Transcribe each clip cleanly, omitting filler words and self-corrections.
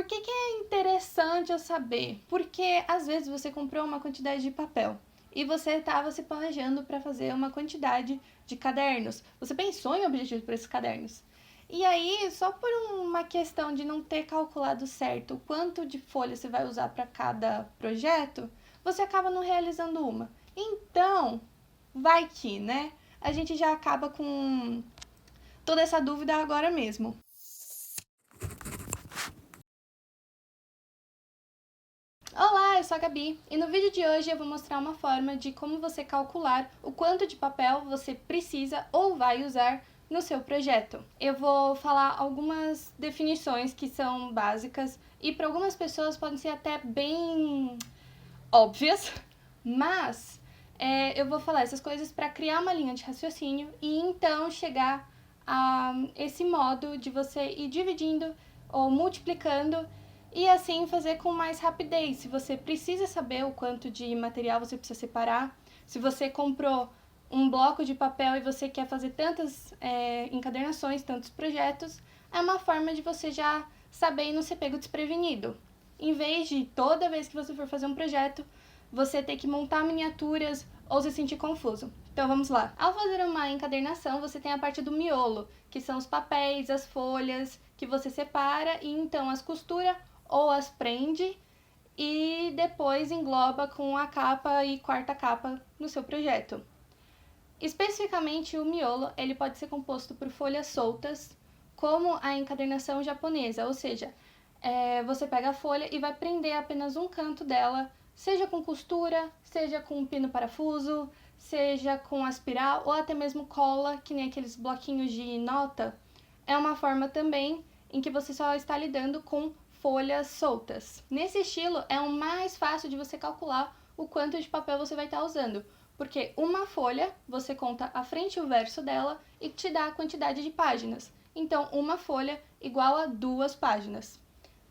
que que é interessante eu saber? Porque às vezes você comprou uma quantidade de papel e você estava se planejando para fazer uma quantidade de cadernos. Você pensou em objetivos para esses cadernos. E aí, só por uma questão de não ter calculado certo o quanto de folha você vai usar para cada projeto, você acaba não realizando uma. Então, vai que, né? A gente já acaba com toda essa dúvida agora mesmo. Olá, eu sou a Gabi e no vídeo de hoje eu vou mostrar uma forma de como você calcular o quanto de papel você precisa ou vai usar no seu projeto. Eu vou falar algumas definições que são básicas e para algumas pessoas podem ser até bem óbvias, mas eu vou falar essas coisas para criar uma linha de raciocínio e então chegar a esse modo de você ir dividindo ou multiplicando e assim fazer com mais rapidez. Se você precisa saber o quanto de material você precisa separar, se você comprou um bloco de papel e você quer fazer tantas encadernações, tantos projetos, é uma forma de você já saber e não ser pego desprevenido. Em vez de toda vez que você for fazer um projeto, você ter que montar miniaturas ou se sentir confuso. Então vamos lá. Ao fazer uma encadernação, você tem a parte do miolo, que são os papéis, as folhas que você separa e então as costura ou as prende e depois engloba com a capa e quarta capa no seu projeto. Especificamente o miolo, ele pode ser composto por folhas soltas, como a encadernação japonesa, ou seja, você pega a folha e vai prender apenas um canto dela, seja com costura, seja com pino parafuso, seja com aspiral ou até mesmo cola, que nem aqueles bloquinhos de nota. É uma forma também em que você só está lidando com folhas soltas. Nesse estilo, é o mais fácil de você calcular o quanto de papel você vai estar usando, porque uma folha, você conta a frente e o verso dela e te dá a quantidade de páginas. Então, uma folha igual a 2 páginas.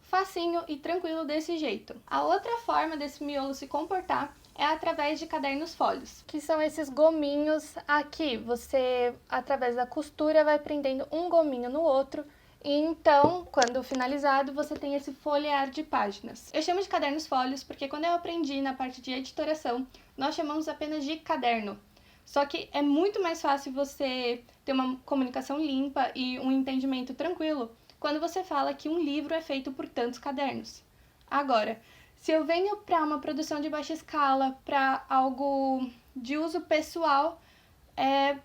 Facinho e tranquilo desse jeito. A outra forma desse miolo se comportar é através de cadernos folhos, que são esses gominhos aqui. Você, através da costura, vai prendendo um gominho no outro e então, quando finalizado, você tem esse folhear de páginas. Eu chamo de cadernos folhos porque quando eu aprendi na parte de editoração, nós chamamos apenas de caderno. Só que é muito mais fácil você ter uma comunicação limpa e um entendimento tranquilo quando você fala que um livro é feito por tantos cadernos. Agora, se eu venho para uma produção de baixa escala, para algo de uso pessoal,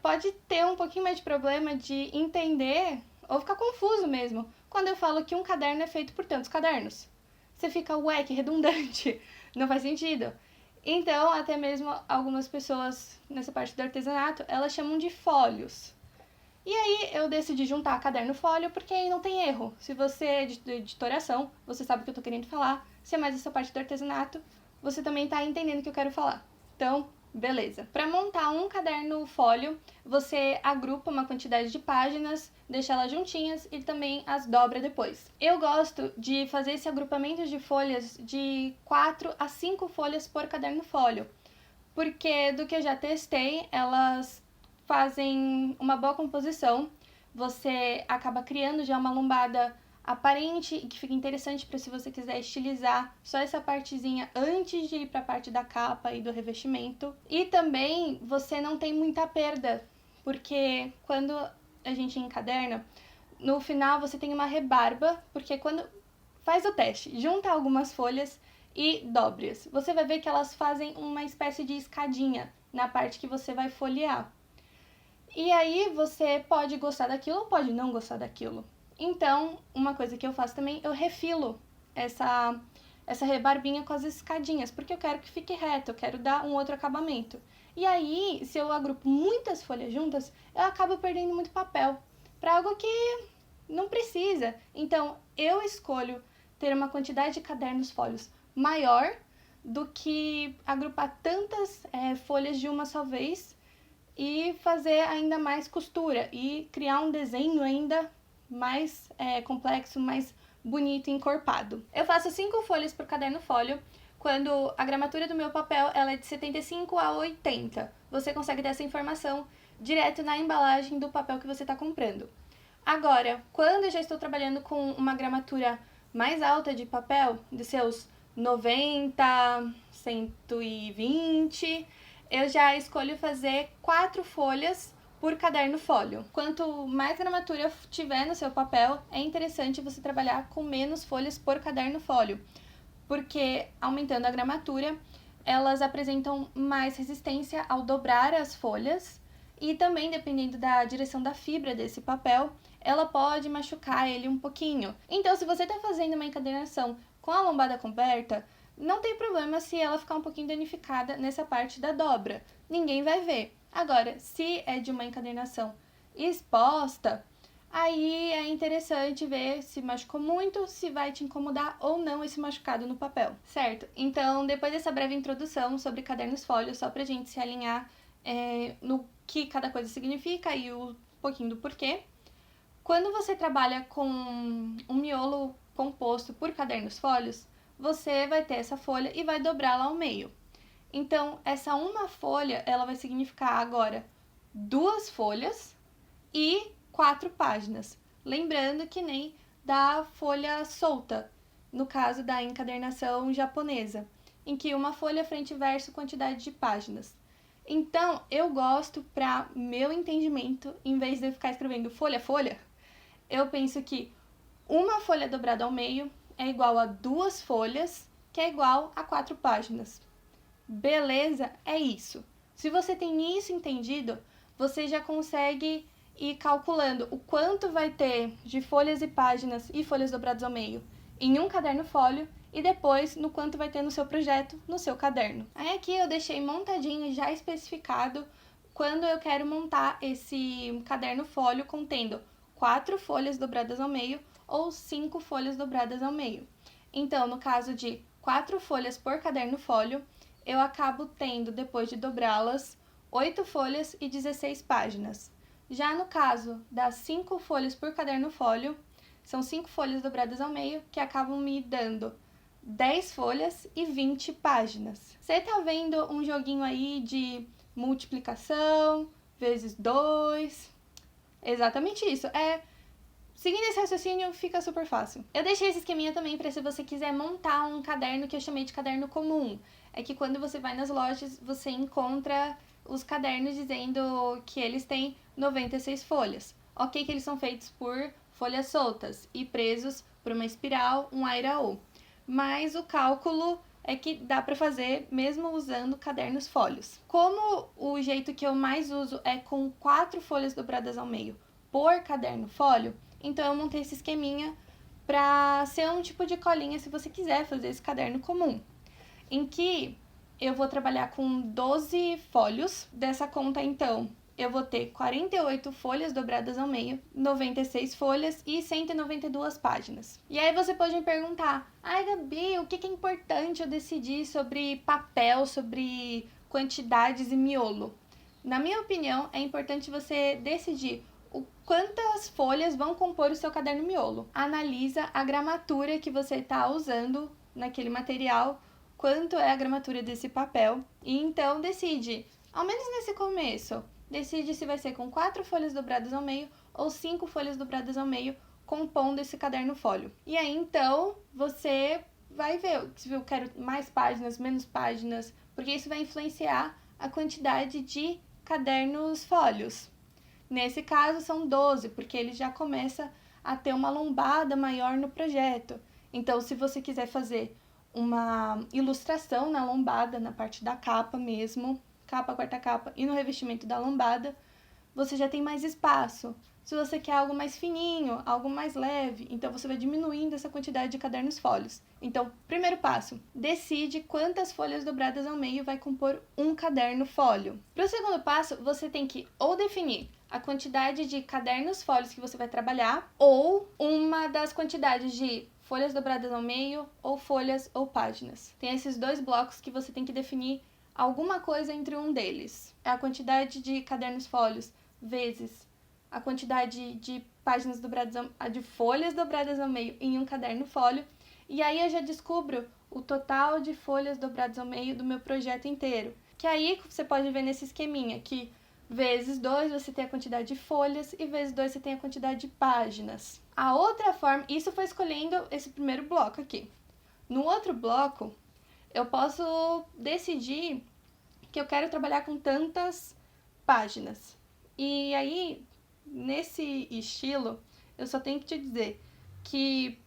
pode ter um pouquinho mais de problema de entender ou ficar confuso mesmo quando eu falo que um caderno é feito por tantos cadernos. Você fica, ué, que redundante, não faz sentido. Então, até mesmo algumas pessoas nessa parte do artesanato, elas chamam de folhos. E aí eu decidi juntar caderno folho porque aí não tem erro. Se você é de editoração, você sabe o que eu tô querendo falar. Se é mais essa parte do artesanato, você também tá entendendo o que eu quero falar. Então, beleza. Para montar um caderno folho, você agrupa uma quantidade de páginas, deixa elas juntinhas e também as dobra depois. Eu gosto de fazer esse agrupamento de folhas de 4 a 5 folhas por caderno folho, porque do que eu já testei, elas fazem uma boa composição, você acaba criando já uma lombada aparente e que fica interessante para se você quiser estilizar só essa partezinha antes de ir para a parte da capa e do revestimento. E também você não tem muita perda, porque quando a gente encaderna, no final você tem uma rebarba, porque quando faz o teste, junta algumas folhas e dobre-as. Você vai ver que elas fazem uma espécie de escadinha na parte que você vai folhear. E aí você pode gostar daquilo ou pode não gostar daquilo. Então, uma coisa que eu faço também, eu refilo essa rebarbinha com as escadinhas, porque eu quero que fique reto, eu quero dar um outro acabamento. E aí, se eu agrupo muitas folhas juntas, eu acabo perdendo muito papel para algo que não precisa. Então, eu escolho ter uma quantidade de cadernos folhos maior do que agrupar tantas folhas de uma só vez e fazer ainda mais costura e criar um desenho ainda mais complexo, mais bonito e encorpado. Eu faço 5 folhas por caderno folho, quando a gramatura do meu papel ela é de 75 a 80. Você consegue ter essa informação direto na embalagem do papel que você está comprando. Agora, quando eu já estou trabalhando com uma gramatura mais alta de papel, de seus 90, 120, eu já escolho fazer 4 folhas por caderno fólio. Quanto mais gramatura tiver no seu papel, é interessante você trabalhar com menos folhas por caderno fólio, porque aumentando a gramatura, elas apresentam mais resistência ao dobrar as folhas e também, dependendo da direção da fibra desse papel, ela pode machucar ele um pouquinho. Então, se você está fazendo uma encadernação com a lombada coberta, não tem problema se ela ficar um pouquinho danificada nessa parte da dobra. Ninguém vai ver. Agora, se é de uma encadernação exposta, aí é interessante ver se machucou muito, se vai te incomodar ou não esse machucado no papel, certo? Então, depois dessa breve introdução sobre cadernos fólio, só pra gente se alinhar no que cada coisa significa e um pouquinho do porquê. Quando você trabalha com um miolo composto por cadernos fólios, você vai ter essa folha e vai dobrá-la ao meio. Então, essa uma folha, ela vai significar agora 2 folhas e 4 páginas. Lembrando que nem da folha solta, no caso da encadernação japonesa, em que uma folha frente e verso quantidade de páginas. Então, eu gosto, para meu entendimento, em vez de eu ficar escrevendo folha a folha, eu penso que uma folha dobrada ao meio é igual a 2 folhas, que é igual a 4 páginas. Beleza? É isso. Se você tem isso entendido, você já consegue ir calculando o quanto vai ter de folhas e páginas e folhas dobradas ao meio em um caderno fólio e depois no quanto vai ter no seu projeto, no seu caderno. Aí aqui eu deixei montadinho, já especificado, quando eu quero montar esse caderno fólio contendo 4 folhas dobradas ao meio ou 5 folhas dobradas ao meio. Então, no caso de 4 folhas por caderno fólio, eu acabo tendo, depois de dobrá-las, 8 folhas e 16 páginas. Já no caso das 5 folhas por caderno fólio, são 5 folhas dobradas ao meio, que acabam me dando 10 folhas e 20 páginas. Você tá vendo um joguinho aí de multiplicação, vezes 2? Exatamente isso. Seguindo esse raciocínio, fica super fácil. Eu deixei esse esqueminha também para se você quiser montar um caderno que eu chamei de caderno comum. É que quando você vai nas lojas, você encontra os cadernos dizendo que eles têm 96 folhas. Ok que eles são feitos por folhas soltas e presos por uma espiral, um airaô. Mas o cálculo é que dá para fazer mesmo usando cadernos fólios. Como o jeito que eu mais uso é com 4 folhas dobradas ao meio por caderno fólio, então eu montei esse esqueminha para ser um tipo de colinha se você quiser fazer esse caderno comum, em que eu vou trabalhar com 12 fólios. Dessa conta, então, eu vou ter 48 folhas dobradas ao meio, 96 folhas e 192 páginas. E aí você pode me perguntar, ai Gabi, o que é importante eu decidir sobre papel, sobre quantidades e miolo? Na minha opinião, é importante você decidir quantas folhas vão compor o seu caderno miolo. Analisa a gramatura que você está usando naquele material, quanto é a gramatura desse papel, e então decide, ao menos nesse começo, decide se vai ser com 4 folhas dobradas ao meio ou 5 folhas dobradas ao meio, compondo esse caderno fólio. E aí, então, você vai ver se eu quero mais páginas, menos páginas, porque isso vai influenciar a quantidade de cadernos fólios. Nesse caso, são 12, porque ele já começa a ter uma lombada maior no projeto. Então, se você quiser fazer uma ilustração na lombada, na parte da capa mesmo, capa, quarta capa e no revestimento da lombada, você já tem mais espaço. Se você quer algo mais fininho, algo mais leve, então você vai diminuindo essa quantidade de cadernos fólios. Então, primeiro passo, decide quantas folhas dobradas ao meio vai compor um caderno fólio. Para o segundo passo, você tem que ou definir a quantidade de cadernos fólios que você vai trabalhar ou uma das quantidades de folhas dobradas ao meio ou folhas ou páginas. Tem esses 2 blocos que você tem que definir alguma coisa entre um deles. É a quantidade de cadernos fólios vezes a quantidade de páginas dobradas, de folhas dobradas ao meio em um caderno fólio. E aí eu já descubro o total de folhas dobradas ao meio do meu projeto inteiro. Que aí você pode ver nesse esqueminha que vezes 2 você tem a quantidade de folhas e vezes 2 você tem a quantidade de páginas. A outra forma, isso foi escolhendo esse primeiro bloco aqui. No outro bloco, eu posso decidir que eu quero trabalhar com tantas páginas. E aí, nesse estilo, eu só tenho que te dizer que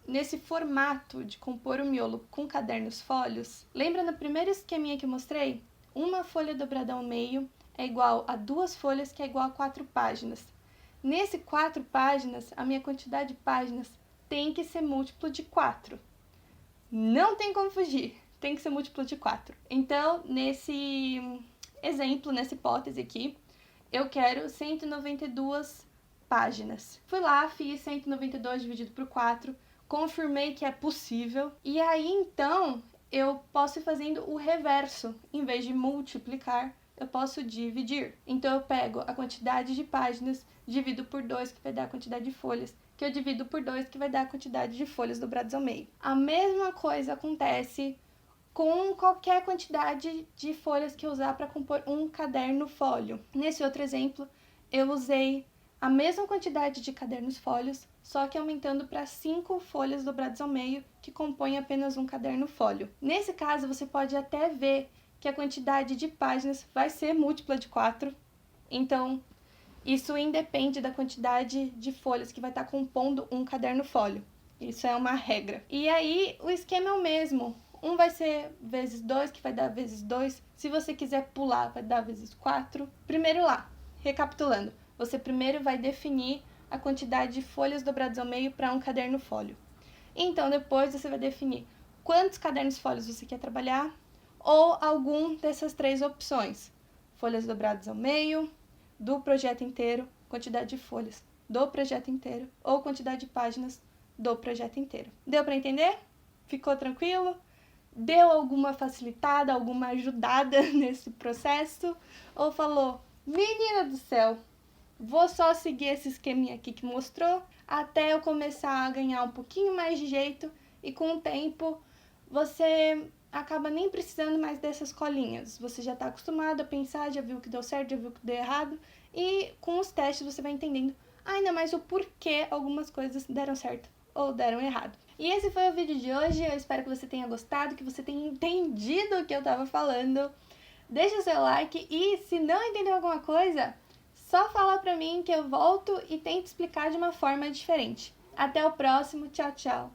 nesse formato de compor o miolo com cadernos folhos, lembra no primeiro esqueminha que eu mostrei? Uma folha dobrada ao meio é igual a 2 folhas, que é igual a 4 páginas. Nesse 4 páginas, a minha quantidade de páginas tem que ser múltiplo de 4. Não tem como fugir, tem que ser múltiplo de 4. Então, nesse exemplo, nessa hipótese aqui, eu quero 192 páginas. Fui lá, fiz 192 dividido por 4, confirmei que é possível, e aí então eu posso ir fazendo o reverso. Em vez de multiplicar, eu posso dividir. Então eu pego a quantidade de páginas, divido por 2, que vai dar a quantidade de folhas, que eu divido por 2, que vai dar a quantidade de folhas dobradas ao meio. A mesma coisa acontece com qualquer quantidade de folhas que eu usar para compor um caderno fólio. Nesse outro exemplo, eu usei a mesma quantidade de cadernos fólios, só que aumentando para 5 folhas dobradas ao meio, que compõem apenas um caderno fólio. Nesse caso, você pode até ver que a quantidade de páginas vai ser múltipla de 4, então isso independe da quantidade de folhas que vai estar compondo um caderno fólio. Isso é uma regra. E aí, o esquema é o mesmo. Um vai ser vezes 2, que vai dar vezes 2. Se você quiser pular, vai dar vezes 4. Primeiro lá, recapitulando. Você primeiro vai definir a quantidade de folhas dobradas ao meio para um caderno fólio. Então, depois você vai definir quantos cadernos fólios você quer trabalhar ou algum dessas 3 opções. Folhas dobradas ao meio, do projeto inteiro, quantidade de folhas do projeto inteiro ou quantidade de páginas do projeto inteiro. Deu para entender? Ficou tranquilo? Deu alguma facilitada, alguma ajudada nesse processo? Ou falou, menina do céu, vou só seguir esse esqueminha aqui que mostrou até eu começar a ganhar um pouquinho mais de jeito e com o tempo você acaba nem precisando mais dessas colinhas. Você já está acostumado a pensar, já viu que deu certo, já viu que deu errado e com os testes você vai entendendo ainda mais o porquê algumas coisas deram certo ou deram errado. E esse foi o vídeo de hoje, eu espero que você tenha gostado, que você tenha entendido o que eu estava falando. Deixa o seu like e se não entendeu alguma coisa, só fala pra mim que eu volto e tento explicar de uma forma diferente. Até o próximo, tchau, tchau!